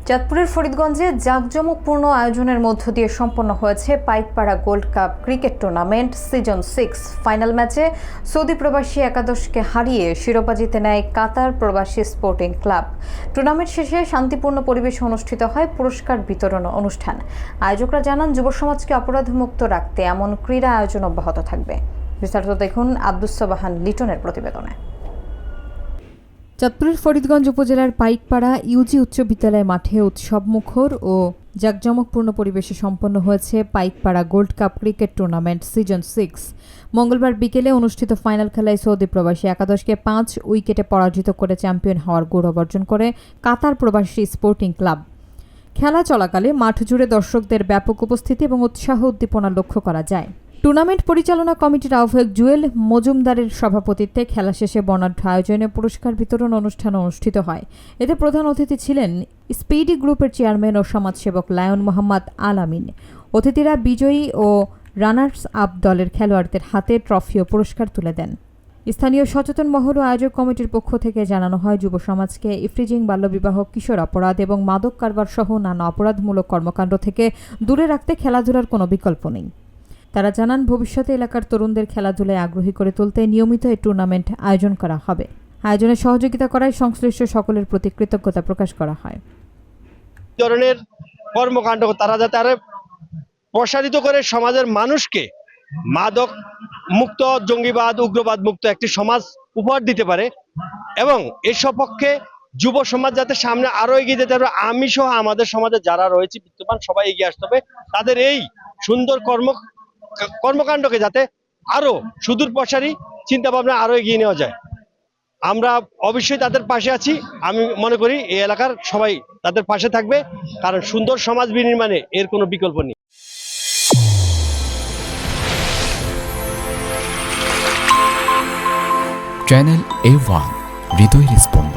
চাঁদপুরের ফরিদগঞ্জে জাঁকজমকপূর্ণ আয়োজনের মধ্য দিয়ে সম্পন্ন হয়েছে Paikpara gold cup cricket tournament season 6 final ম্যাচে সৌদি প্রবাসী একাদশকে হারিয়ে শিরোপা জিতে নেয় কাতার প্রবাসী স্পোর্টিং ক্লাব। টুর্নামেন্ট শেষে শান্তিপূর্ণ পরিবেশে অনুষ্ঠিত হয় পুরস্কার বিতরণ অনুষ্ঠান। আয়োজকরা জানান, যুব সমাজকে অপরাধমুক্ত রাখতে এমন ক্রীড়া আয়োজন অব্যাহত থাকবে। বিস্তারিত দেখুন আব্দুস সাবাহান লিটনের প্রতিবেদনে। চাঁদপুরের ফরিদগঞ্জ উপজেলার পাইকপাড়া ইউজি উচ্চ বিদ্যালয় মাঠে উৎসবমুখর ও জাঁকজমকপূর্ণ পরিবেশে সম্পন্ন হয়েছে Paikpara gold cup cricket tournament season 6। মঙ্গলবার বিকেলে অনুষ্ঠিত ফাইনাল খেলায় সৌদি প্রবাসী একাদশকে 5 উইকেটে পরাজিত করে চ্যাম্পিয়ন হওয়ার গৌরব অর্জন করে কাতার প্রবাসী স্পোর্টিং ক্লাব। খেলা চলাকালে মাঠ জুড়ে দর্শকদের ব্যাপক উপস্থিতি এবং উৎসাহ উদ্দীপনা লক্ষ্য করা যায়। টুর্নামেন্ট পরিচালনা কমিটির আহ্বায়ক জুয়েল মজুমদারের সভাপতিত্বে খেলা শেষে বর্ণাঢ্য আয়োজনে পুরস্কার বিতরণ অনুষ্ঠান অনুষ্ঠিত হয়। এতে প্রধান অতিথি ছিলেন স্পিডি গ্রুপের চেয়ারম্যান ও সমাজসেবক লায়ন মোহাম্মদ আল আমিন। অতিথিরা বিজয়ী ও রানার্স আপ দলের খেলোয়াড়দের হাতে ট্রফি ও পুরস্কার তুলে দেন। স্থানীয় সচেতন মহল ও আয়োজক কমিটির পক্ষ থেকে জানানো হয়, যুব সমাজকে ইফরিজিং, বাল্যবিবাহ, কিশোর অপরাধ এবং মাদক কারবার সহ নানা অপরাধমূলক কর্মকাণ্ড থেকে দূরে রাখতে খেলাধুলার কোনো বিকল্প নেই। তারা জানান, ভবিষ্যতে এলাকার তরুণদের খেলাধুলায় আগ্রহী করে তুলতে নিয়মিত এই টুর্নামেন্ট আয়োজন করা হবে। আয়োজনে সহযোগিতা করায় সংশ্লিষ্ট সকলের প্রতি কৃতজ্ঞতা প্রকাশ করা হয়। ধরনের কর্মকাণ্ড তারা যাতে আরো প্রসারিত করে সমাজের মানুষকে মাদক মুক্ত, জঙ্গিবাদ, উগ্রবাদ মুক্ত একটি সমাজ উপহার দিতে পারে এবং এর সপক্ষে যুব সমাজ যাতে সামনে আরো এগিয়ে যেতে পারে, আমি সহ আমাদের সমাজে যারা রয়েছে বিদ্যমান সবাই এগিয়ে আসতে হবে। তাদের এই সুন্দর কর্মকাণ্ডকে যাতে আরো সুদূর প্রসারী চিন্তা ভাবনা আরো এগিয়ে নেওয়া যায়। আমরা অবশ্যই তাদের পাশে আছি। আমি মনে করি এই এলাকার সবাই তাদের পাশে থাকবে, কারণ সুন্দর সমাজ বিনির্মাণে এর কোনো বিকল্প নেই। চ্যানেল A1 হৃদয়ের স্পন্দন।